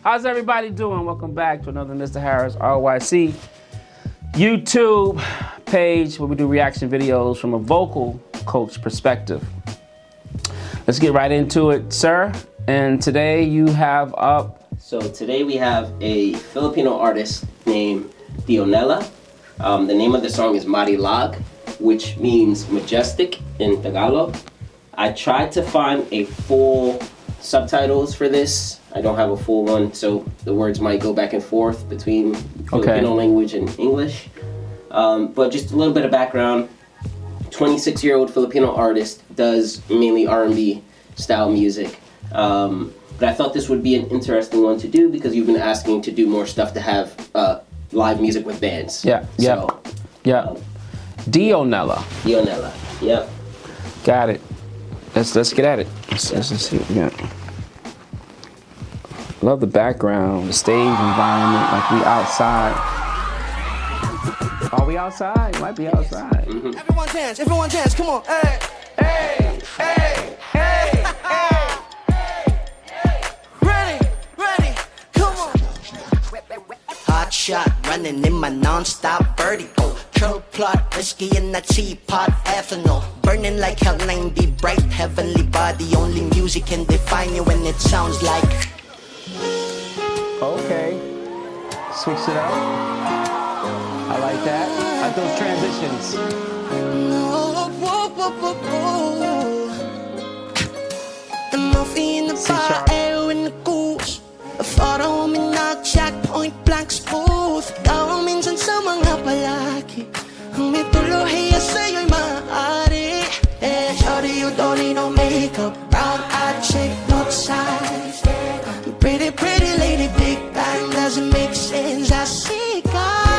How's everybody doing? Welcome back to another Mr. Harris RYC YouTube page where we do reaction videos from a vocal coach perspective. Let's get right into it, sir. And today you have up... So today we have a Filipino artist named Dionela. The name of the song is Marilag, which means majestic in Tagalog. I tried to find a full subtitles for this. I don't have a full one, so the words might go back and forth between Filipino language and English. But just a little bit of background. 26-year-old Filipino artist, does mainly R&B style music. But I thought this would be an interesting one to do because you've been asking to do more stuff to have live music with bands. Yeah, yeah, so, yeah. Dionela. Dionela, yep. Got it. Let's get at it. Let's see what we got. Love the background, the stage environment, like we outside. Are we outside? Might be outside. Mm-hmm. Everyone dance, come on. Hey, hey, hey, hey, hey. Ready, come on. Hot shot, running in my non-stop vertical. Curl plot, whiskey in a teapot, ethanol. Burning like hell, 90 bright, heavenly body. Only music can define you when it sounds like. Okay. Switch it up. I like that. I like those transitions. The movie in the bar, air in the goose. A photo me knock, jack point blank smooth. Daw minsan sa mga palaki. Ang may tuluhiya sa'yo'y maaari. Eh, shorty, you don't need no makeup. Brown eyed chick, no size. Pretty, pretty lady, big bang doesn't make sense. I see God.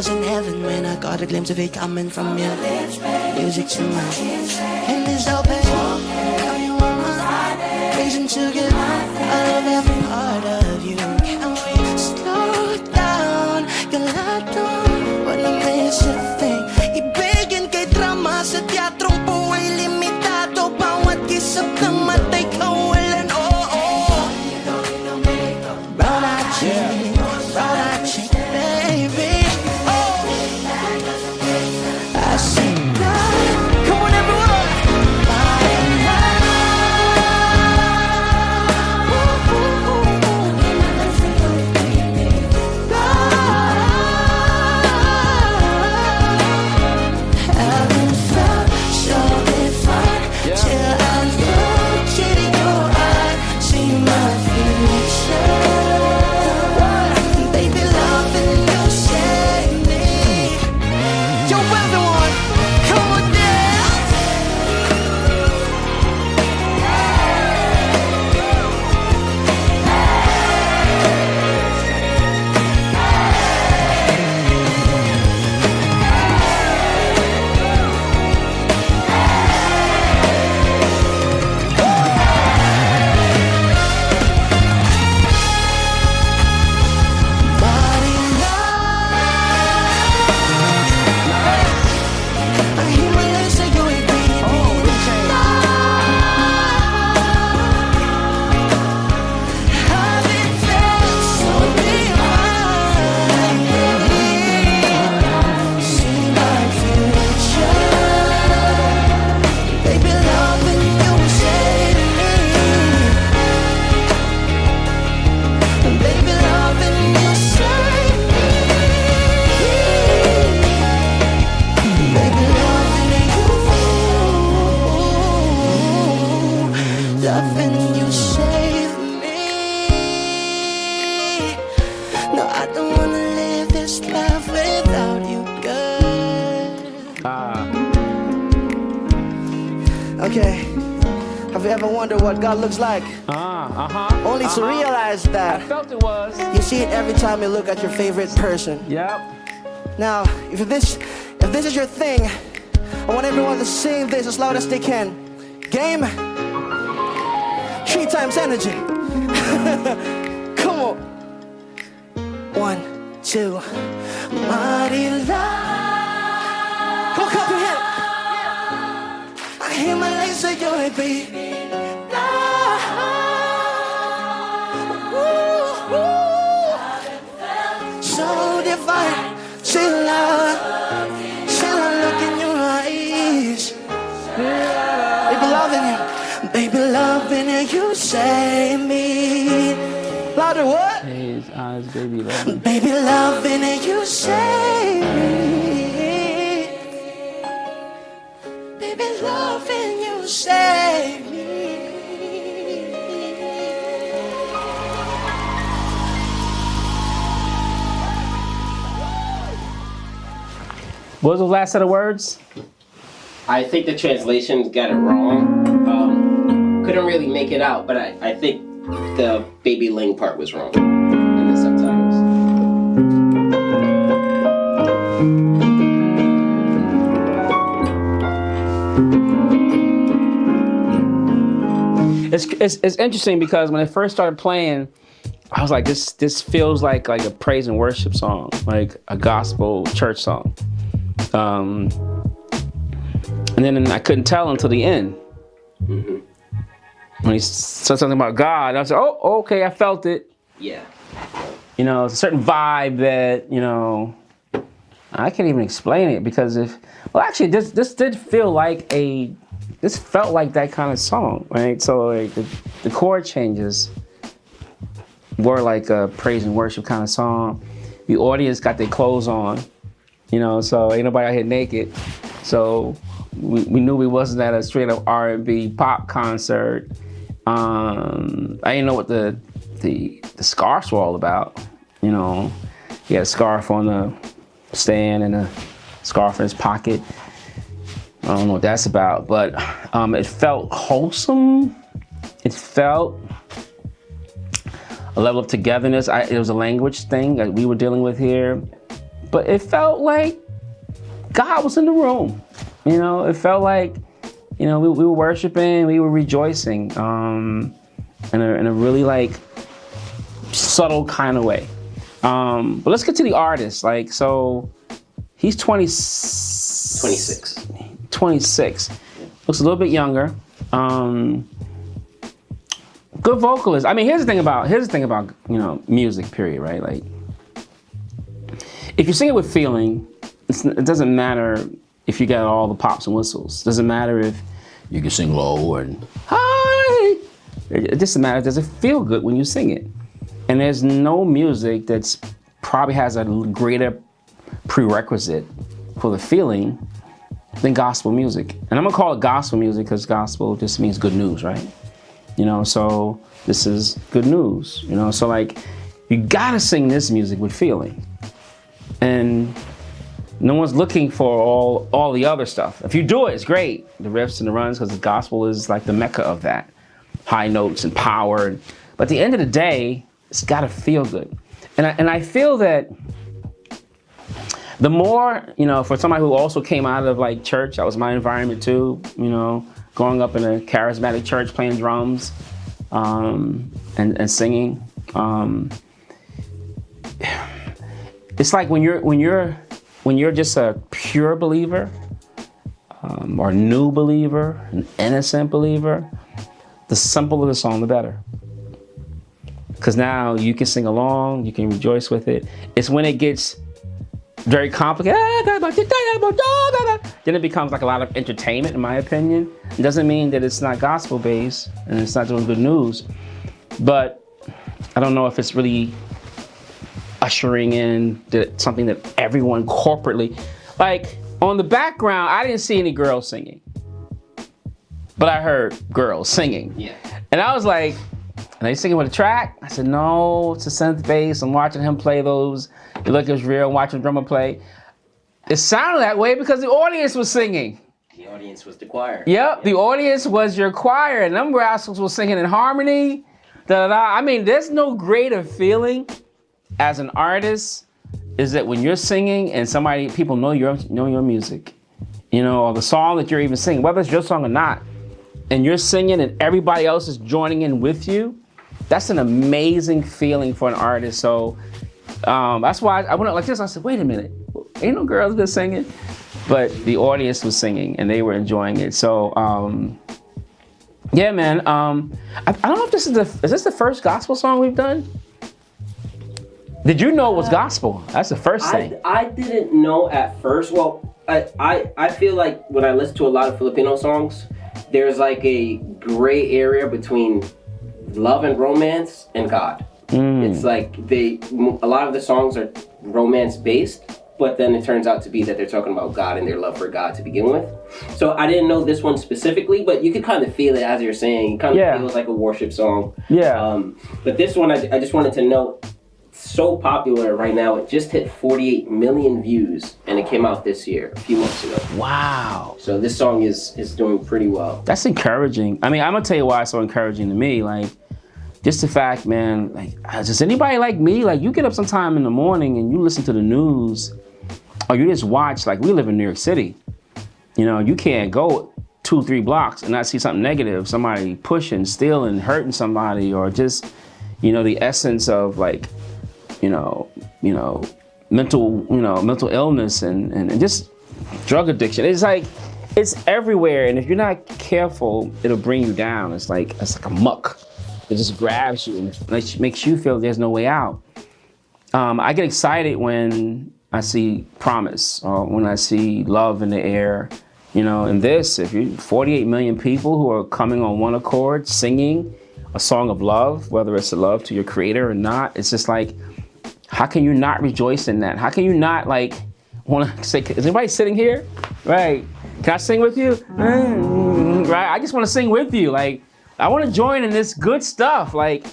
In heaven when I got a glimpse of it coming from your lips, music to my ears, and it's open. Now you are my reason to give. I love every part of you. Can we slow down? Girl, I don't wanna miss a thing. Ibigin kay drama sa teatrong buhay limitado. Bawat kisap ng matay kawalan. Oh, oh. Brown eyed chick, brown eyed chick, baby. Okay. Have you ever wondered what God looks like? Ah. Only to realize I that felt it was. you see it every time you look at your favorite person. Yep. Now, if this is your thing, I want everyone to sing this as loud as they can. Game. 3 times energy. Come on. 1, 2. Marilag. Come on, clap your hands. I hear my legs say you're a baby. So divine, till I look in your eyes. Baby, loving you, baby, loving you, you save me. Louder, what? His eyes, baby, love me. Baby, loving you, you save me. Baby, loving you, save me. What was the last set of words? I think the translations got it wrong. Couldn't really make it out, but I think the baby ling part was wrong in the subtitles. It's interesting because when I first started playing, I was like, this feels like a praise and worship song, like a gospel church song. And then I couldn't tell until the end. Mm-hmm. When he said something about God, I was like, oh, okay, I felt it. Yeah. You know, it's a certain vibe that, you know, I can't even explain it because actually this did feel like this felt like that kind of song, right? So like the chord changes were like a praise and worship kind of song. The audience got their clothes on, you know, so ain't nobody out here naked. So we knew we wasn't at a straight up R&B pop concert. I didn't know what the scarves were all about. You know, he had a scarf on the stand and a scarf in his pocket. I don't know what that's about, but it felt wholesome. It felt a level of togetherness. It was a language thing that we were dealing with here, but it felt like God was in the room. You know, it felt like, you know, we were worshiping, we were rejoicing, in a really like subtle kind of way. But let's get to the artist. Like, so he's 26. 26. Looks a little bit younger. Good vocalist. I mean, here's the thing about you know, music. Period. Right? Like, if you sing it with feeling, it doesn't matter if you got all the pops and whistles. Doesn't matter if you can sing low and high. It doesn't matter. Does it feel good when you sing it? And there's no music that's probably has a greater prerequisite for the feeling than gospel music. And I'm gonna call it gospel music because gospel just means good news, right? You know, so this is good news, you know? So like, you gotta sing this music with feeling. And no one's looking for all the other stuff. If you do it, it's great. The riffs and the runs, because the gospel is like the mecca of that. High notes and power. But at the end of the day, it's gotta feel good. And I feel that the more, you know, for somebody who also came out of like church, that was my environment too, you know, growing up in a charismatic church, playing drums, and singing. It's like when you're just a pure believer, or new believer, an innocent believer, the simpler the song, the better. Because now you can sing along, you can rejoice with it. It's when it gets very complicated, then it becomes like a lot of entertainment, in my opinion. It doesn't mean that it's not gospel based and it's not doing good news, but I don't know if it's really ushering in something that everyone corporately, like on the background, I didn't see any girls singing, but I heard girls singing. Yeah. And I was like, are they singing with a track? I said, no, it's a synth bass. I'm watching him play those. You look, it was real. I'm watching the drummer play. It sounded that way because the audience was singing. The audience was the choir. Yep, the audience was your choir, and them rascals were singing in harmony. da, da, da. I mean, there's no greater feeling as an artist is that when you're singing and people know your music, you know, or the song that you're even singing, whether it's your song or not, and you're singing and everybody else is joining in with you, that's an amazing feeling for an artist. So that's why I went like this. I said, wait a minute, ain't no girls been singing, but the audience was singing and they were enjoying it. So yeah, man. I don't know if is this the first gospel song we've done? Did you know it was gospel? That's the first thing. I didn't know at first. Well, I feel like when I listen to a lot of Filipino songs, there's like a gray area between love and romance and God. It's like a lot of the songs are romance based, but then it turns out to be that they're talking about God and their love for God to begin with. So I didn't know this one specifically, but you could kind of feel it as you're saying. It kind of feels like a worship song. Yeah. But this one, I just wanted to note, so popular right now. It just hit 48 million views, and it came out this year, a few months ago. Wow. So this song is doing pretty well. That's encouraging. I mean, I'm gonna tell you why it's so encouraging to me. Like, just the fact, man, like, does anybody like me? Like, you get up sometime in the morning and you listen to the news, or you just watch, like, we live in New York City. You know, you can't go 2-3 blocks and not see something negative, somebody pushing, stealing, hurting somebody, or just, you know, the essence of like, mental illness and just drug addiction. It's like, it's everywhere. And if you're not careful, it'll bring you down. It's like a muck. It just grabs you and makes you feel there's no way out. I get excited when I see promise or when I see love in the air. You know, and if you 48 million people who are coming on one accord, singing a song of love, whether it's a love to your creator or not, it's just like, how can you not rejoice in that? How can you not like want to say, is anybody sitting here? Right. Can I sing with you? Right. I just want to sing with you. Like, I want to join in this good stuff. Like,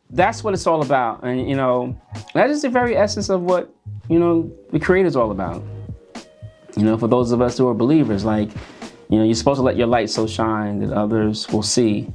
that's what it's all about. And, you know, that is the very essence of what, you know, the Creator's all about. You know, for those of us who are believers, like, you know, you're supposed to let your light so shine that others will see,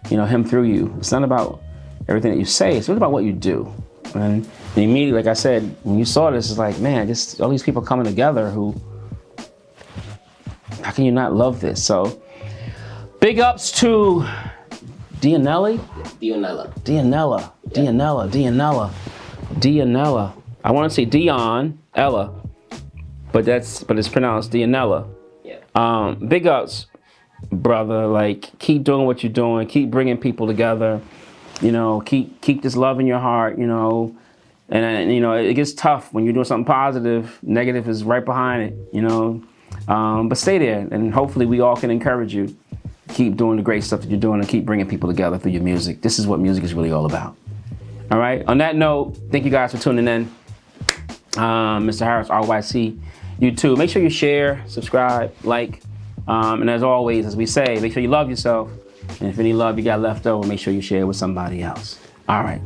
you know, Him through you. It's not about everything that you say. It's really about what you do. And immediately, like I said, when you saw this, it's like, man, just all these people coming together who, how can you not love this? So, big ups to Dionela. I want to say Dionela, but it's pronounced Dionela. Yeah. Big ups, brother. Like, keep doing what you're doing. Keep bringing people together. You know, keep this love in your heart, you know, and you know, it gets tough when you're doing something positive. Negative is right behind it, you know, but stay there, and hopefully we all can encourage you. Keep doing the great stuff that you're doing and keep bringing people together through your music. This is what music is really all about. All right. On that note, thank you guys for tuning in. Mr. Harris, RYC, YouTube. Make sure you share, subscribe, like, and as always, as we say, make sure you love yourself. And if any love you got left over, make sure you share it with somebody else. All right.